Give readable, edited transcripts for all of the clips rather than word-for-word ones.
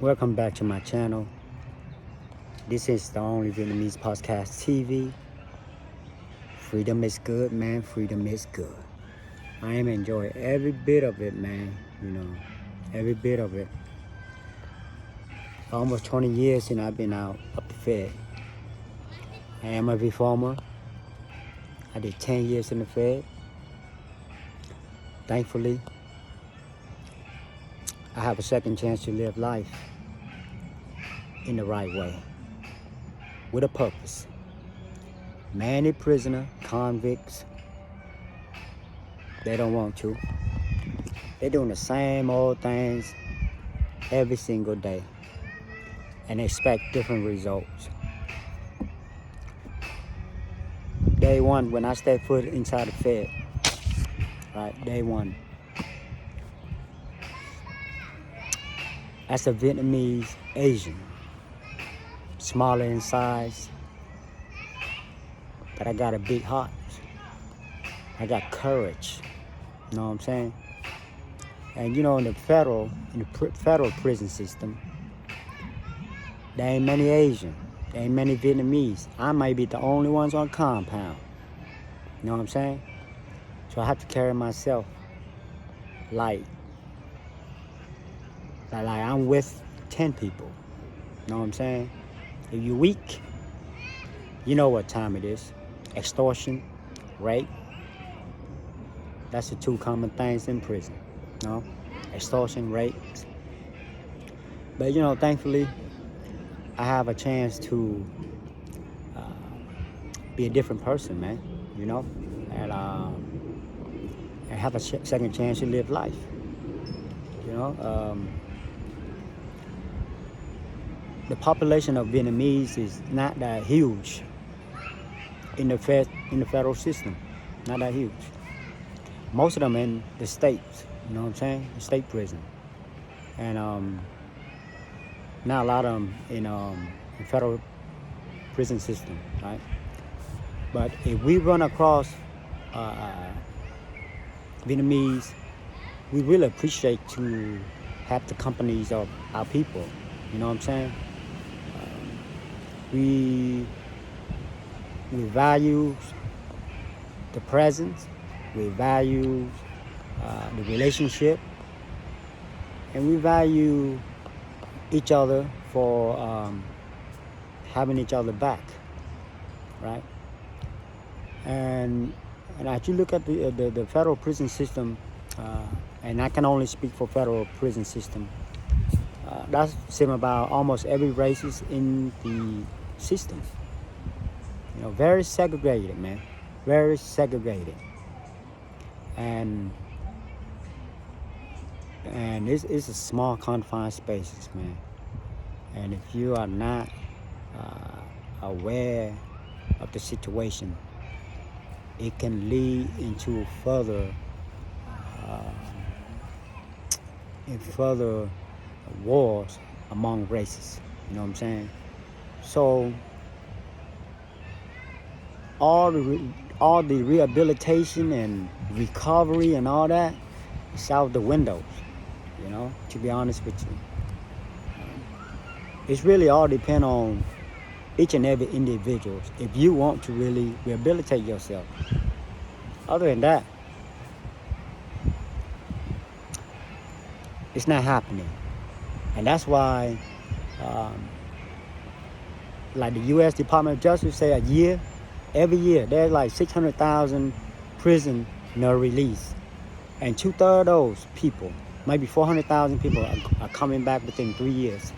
Welcome back to my channel. This is the only Vietnamese podcast TV. Freedom is good, man. Freedom is good. I am enjoying every bit of it, man. Every bit of it. Almost 20 years since I've been out of the Fed. I am a reformer. I did 10 years in the Fed. Thankfully, I have a second chance to live life in the right way, with a purpose. Many prisoner, convicts, they don't want to. They're doing the same old things every single day and expect different results. Day one, when I stepped foot inside the Fed, right, day one, as a Vietnamese Asian, smaller in size, but I got a big heart. I got courage. You know what I'm saying? And in the federal prison system, there ain't many Asian, there ain't many Vietnamese. I might be the only ones on compound. You know what I'm saying? So I have to carry myself like I'm with 10 people. You know what I'm saying? If you're weak, you know what time it is. Extortion, rape. That's the two common things in prison. Extortion, rape. But thankfully, I have a chance to be a different person, man. And have a second chance to live life. The population of Vietnamese is not that huge in the federal system. Not that huge. Most of them in the states, you know what I'm saying? The state prison. And not a lot of them in the federal prison system, right? But if we run across Vietnamese, we really appreciate to have the companies of our people, you know what I'm saying? We value the presence, we value the relationship, and we value each other for having each other back, right? And as you look at the federal prison system, and I can only speak for federal prison system, that's same about almost every races in the system. Very segregated, man. Very segregated. And it's a small confined spaces, man. And if you are not aware of the situation, it can lead into further wars among races. You know what I'm saying? So all the rehabilitation and recovery and all that is out the windows, to be honest with you. It's really all depend on each and every individual if you want to really rehabilitate yourself. Other than that, it's not happening. And that's why like the U.S. Department of Justice say every year there's like 600,000 prisoner released, and 2/3 of those people, maybe 400,000 people, are coming back within 3 years.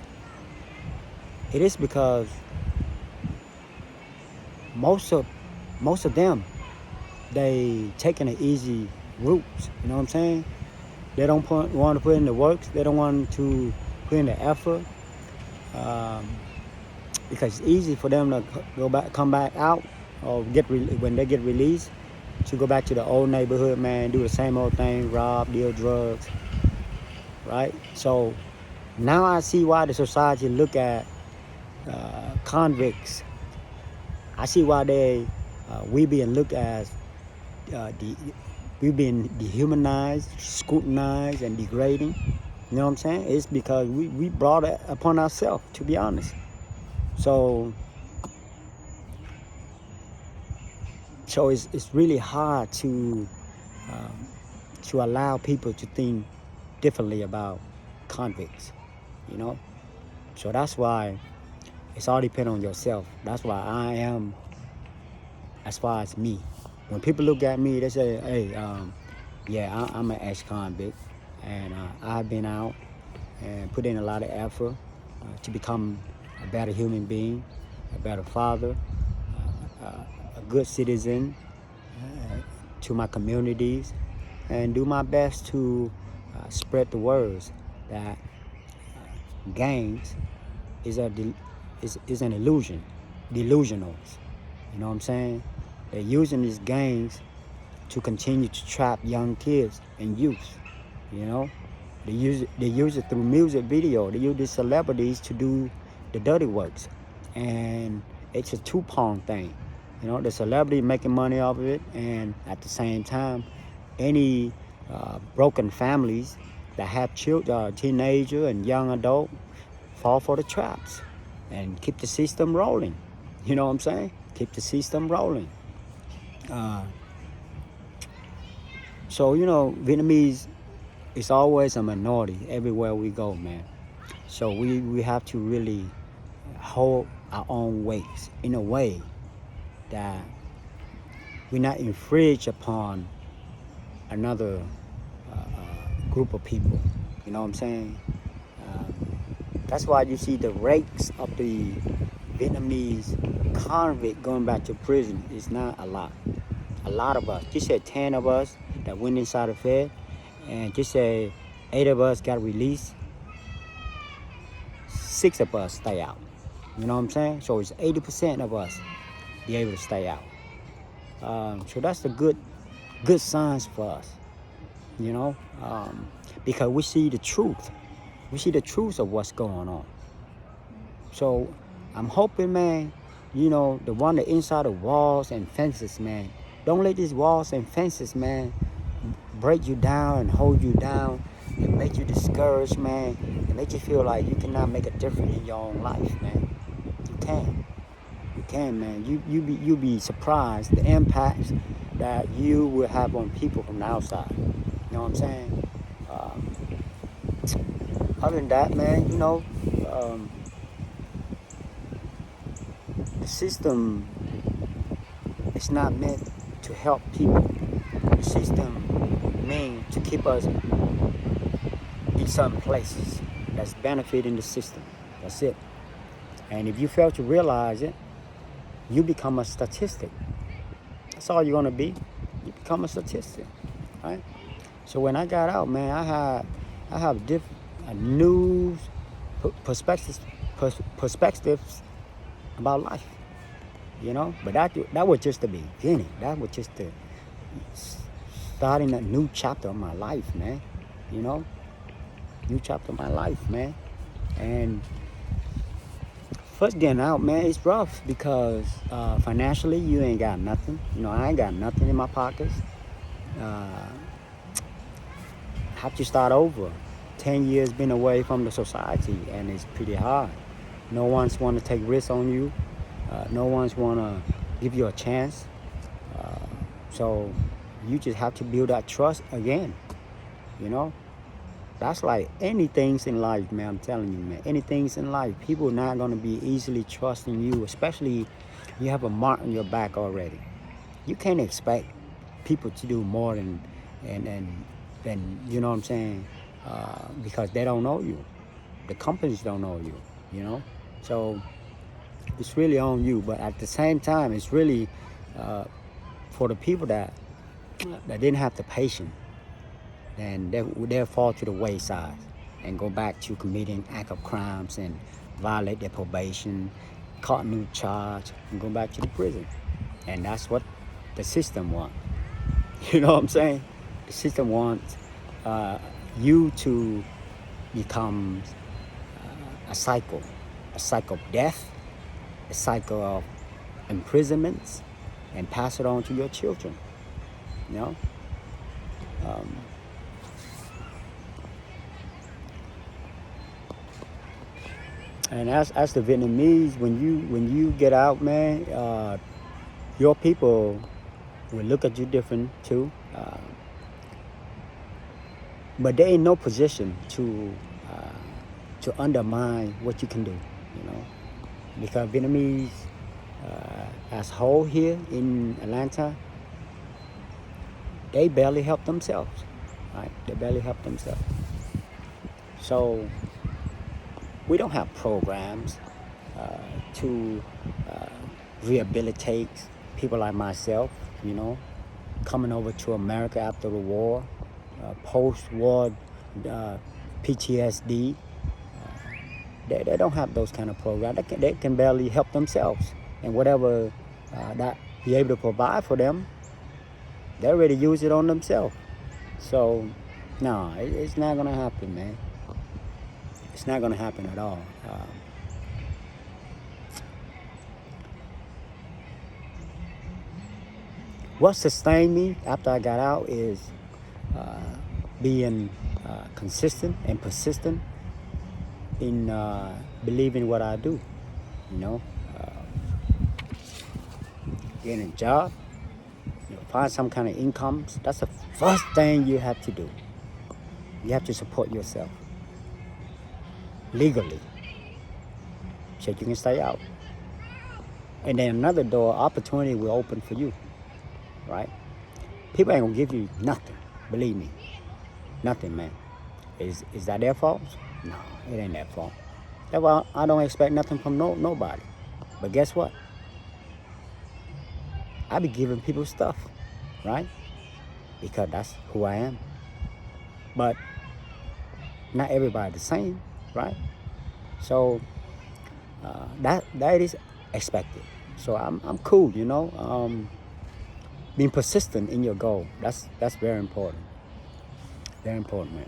It is because most of them, they taking an easy route. You know what I'm saying? They don't want to put in the work. They don't want to put in the effort, because it's easy for them to come back out, or when they get released, to go back to the old neighborhood, man, do the same old thing, rob, deal drugs, right? So now I see why the society look at convicts. I see why we being looked as we being dehumanized, scrutinized, and degrading. You know what I'm saying? It's because we brought it upon ourselves, to be honest. So it's really hard to allow people to think differently about convicts, you know? So that's why it's all depend on yourself. That's why I am, as far as me. When people look at me, they say, hey, yeah, I'm an ex-convict, and I've been out and put in a lot of effort to become a better human being, a better father, a good citizen to my communities, and do my best to spread the words that gangs is an illusion, delusional. You know what I'm saying? They're using these gangs to continue to trap young kids and youth. You know, they use it through music video. They use these celebrities to do the dirty works, and it's a two-pronged thing. You know, the celebrity making money off of it, and at the same time, any broken families that have children, teenager and young adult, fall for the traps and keep the system rolling. You know what I'm saying? Keep the system rolling. So, you know, Vietnamese is always a minority everywhere we go, man. So we have to really hold our own weights in a way that we not infringe upon another group of people. You know what I'm saying? That's why you see the rates of the Vietnamese convict going back to prison is not a lot. A lot of us, just say 10 of us that went inside the Fed, and just say 8 of us got released, 6 of us stay out. You know what I'm saying? So it's 80% of us be able to stay out. So that's the good signs for us, you know, because we see the truth. We see the truth of what's going on. So I'm hoping, man, you know, the one that inside the walls and fences, man, don't let these walls and fences, man, break you down and hold you down and make you discouraged, man, and make you feel like you cannot make a difference in your own life, man. You can, man. You be surprised the impacts that you will have on people from the outside. You know what I'm saying? Other than that, man, you know, the system is not meant to help people. The system means to keep us in certain places that's benefiting the system. That's it. And if you fail to realize it, you become a statistic. That's all you're gonna be. You become a statistic, right? So when I got out, man, I have different new perspectives about life, you know. But that was just the beginning. That was just the starting a new chapter of my life, man. You know, new chapter of my life, man. And first getting out, man, it's rough because financially you ain't got nothing. You know, I ain't got nothing in my pockets. Have to start over. 10 years been away from the society, and it's pretty hard. No one's want to take risks on you. No one's want to give you a chance. So you just have to build that trust again. You know, that's like anything in life, man. I'm telling you, man. Anything in life, people are not going to be easily trusting you, especially you have a mark on your back already. You can't expect people to do more than you know what I'm saying, because they don't know you. The companies don't know you, you know. So it's really on you. But at the same time, it's really for the people that didn't have the patience, then they'll fall to the wayside and go back to committing act of crimes and violate their probation, caught new charge, and go back to the prison. And that's what the system wants. You know what I'm saying? The system wants you to become a cycle of death, a cycle of imprisonments, and pass it on to your children. You know, And as the Vietnamese, when you get out, man, your people will look at you different too. But they in no position to undermine what you can do, you know, because Vietnamese as whole here in Atlanta, they barely help themselves, right? They barely help themselves. So we don't have programs to rehabilitate people like myself, you know, coming over to America after the war, post-war PTSD. They don't have those kind of programs. They can barely help themselves, and whatever that be able to provide for them, they already use it on themselves. So, no, it's not gonna happen, man. It's not gonna happen at all. What sustained me after I got out is being consistent and persistent in believing what I do. You know, getting a job, you know, find some kind of income. That's the first thing you have to do. You have to support yourself legally, so you can stay out. And then another door, opportunity will open for you, right? People ain't gonna give you nothing, believe me, nothing, man. Is that their fault? No, it ain't their fault. That's why I don't expect nothing from nobody. But guess what? I be giving people stuff, right? Because that's who I am. But not everybody the same, right? So that is expected. So I'm cool, you know. Being persistent in your goal, that's very important. Very important, man.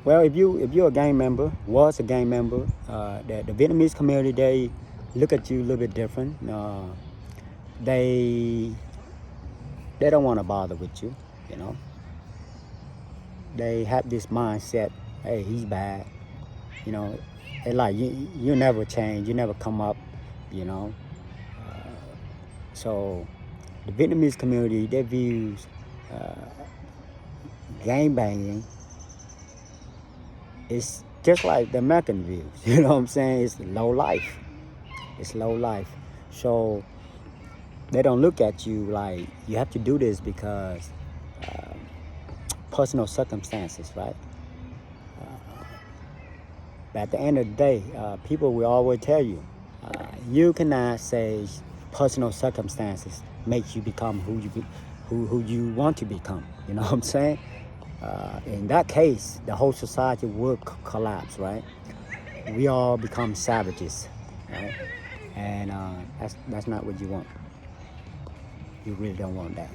Well, if you're a gang member, was a gang member, the Vietnamese community, they look at you a little bit different. They don't want to bother with you, you know. They have this mindset, hey, he's bad, you know. They like you never change, you never come up, you know. So the Vietnamese community, their views, gang banging, it's just like the American views. You know what I'm saying? It's low life. It's low life. So they don't look at you like you have to do this because personal circumstances, right? But at the end of the day, people will always tell you, you cannot say personal circumstances makes you become who you want to become. You know what I'm saying? In that case, the whole society would collapse, right? We all become savages, right? And that's not what you want. You really don't want that.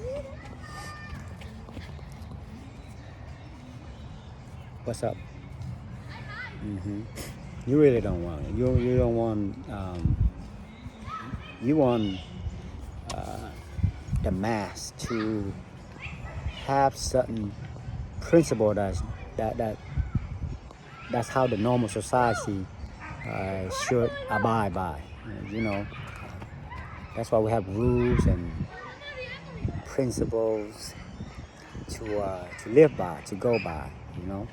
What's up? You really don't want it. You don't want. You want the mass to have certain principle that's how the normal society should abide by. You know, that's why we have rules and principles to live by, to go by. You know.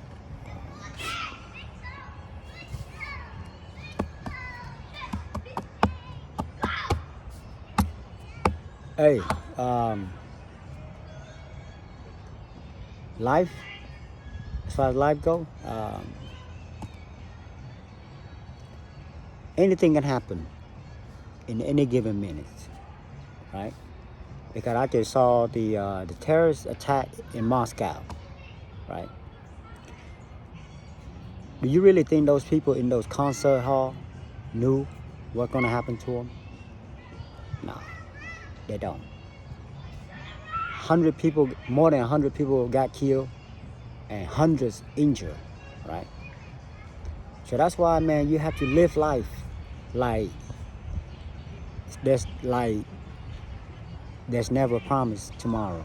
Hey, life, as far as life go, anything can happen in any given minute, right? Because I just saw the terrorist attack in Moscow, right? Do you really think those people in those concert hall knew what's gonna happen to them? No, they don't. 100 people, more than 100 people got killed and hundreds injured, right? So that's why, man, you have to live life like there's like there's never a promise tomorrow.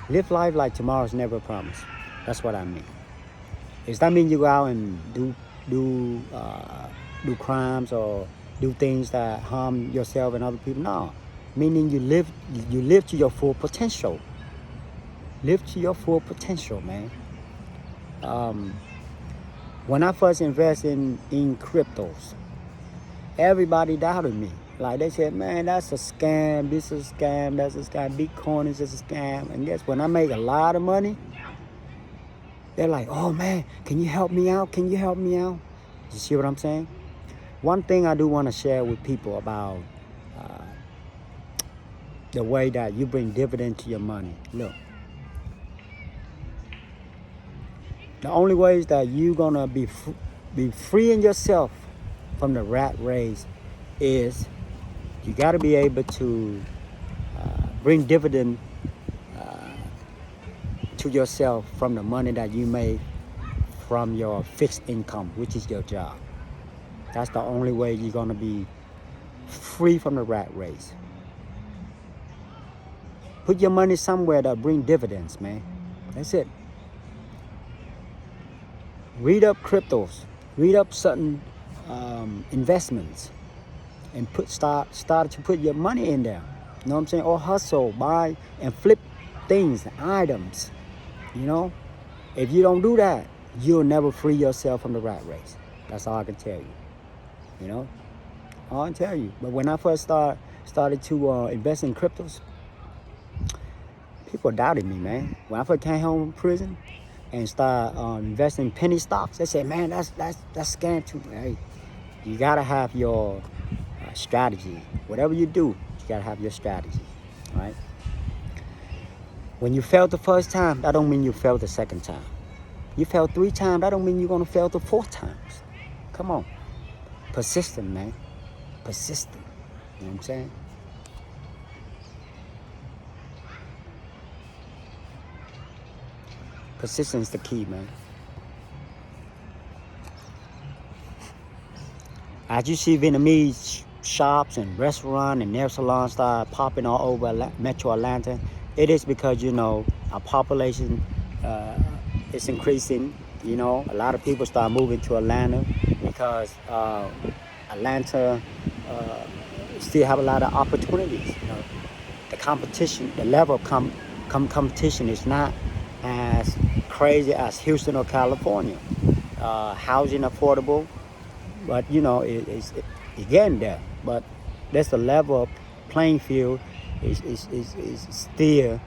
Live life like tomorrow's never a promise. That's what I mean. Does that mean you go out and do crimes or do things that harm yourself and other people? No, meaning you live to your full potential. Live to your full potential, man. When I first invested in cryptos, everybody doubted me. Like they said, man, that's a scam. This is a scam. That's a scam. Bitcoin is just a scam. And guess when I make a lot of money, they're like, oh man, can you help me out? Can you help me out? You see what I'm saying? One thing I do want to share with people about the way that you bring dividend to your money. Look, the only ways that you're gonna be freeing yourself from the rat race is you got to be able to bring dividend to yourself from the money that you make from your fixed income, which is your job. That's the only way you're gonna be free from the rat race. Put your money somewhere that bring dividends, man. That's it. Read up cryptos, read up certain investments, and start to put your money in there. You know what I'm saying? Or hustle, buy and flip things, items. You know, if you don't do that, you'll never free yourself from the rat race. That's all I can tell you. You know, all I can tell you. But when I first started to invest in cryptos, people doubted me, man. When I first came home from prison and started investing in penny stocks, they said, man, that's scam too. Hey, you gotta have your strategy. Whatever you do, you gotta have your strategy, right? When you failed the first time, that don't mean you failed the second time. You failed 3 times, that don't mean you're gonna fail the 4th times. Come on. Persistent, man. Persistent. You know what I'm saying? Persistence is the key, man. As you see Vietnamese shops and restaurants and nail salons start popping all over Metro Atlanta, it is because, you know, our population is increasing. You know, a lot of people start moving to Atlanta because Atlanta still have a lot of opportunities. You know, the competition, the level of competition is not as crazy as Houston or California. Housing affordable, but you know it's getting there. But that's the level of playing field is still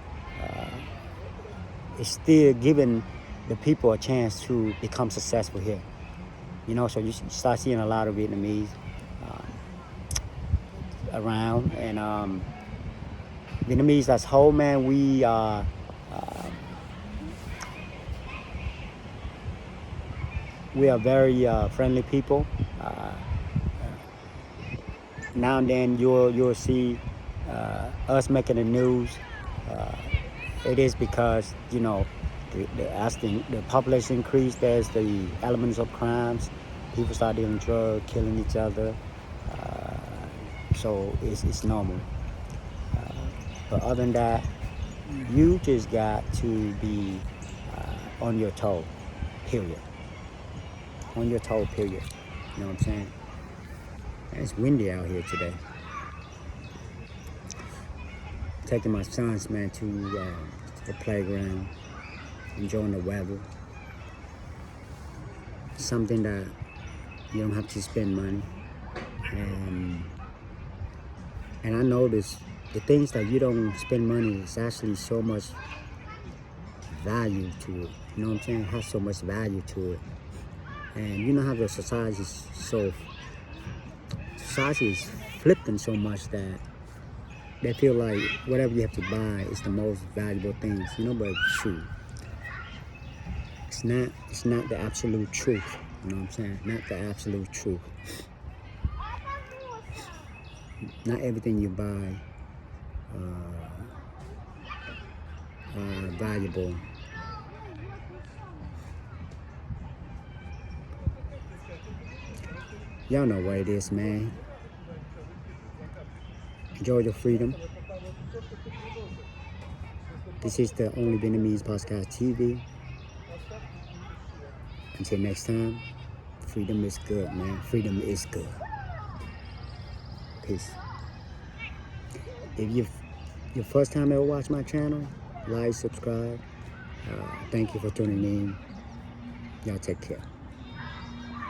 giving the people a chance to become successful here. You know, so you start seeing a lot of Vietnamese around, and Vietnamese as whole, man, we are. We are very friendly people. Now and then you'll see us making the news. It is because, you know, as the population increase, there's the elements of crimes. People start dealing drugs, killing each other. So it's normal. But other than that, you just got to be on your toe, period. On your toe, period. You know what I'm saying? And it's windy out here today. Taking my sons, man, to the playground, enjoying the weather. Something that you don't have to spend money. And I notice the things that you don't spend money is actually so much value to it. You know what I'm saying? It has so much value to it. And you know how the society is flipping so much that they feel like whatever you have to buy is the most valuable things, you know, but shoot, it's not the absolute truth, you know what I'm saying? Not the absolute truth. Not everything you buy valuable. Y'all know what it is, man. Enjoy your freedom. This is the Only Vietnamese Podcast TV. Until next time, freedom is good, man. Freedom is good. Peace. If you're your first time ever watch my channel, like, subscribe. Thank you for tuning in. Y'all take care.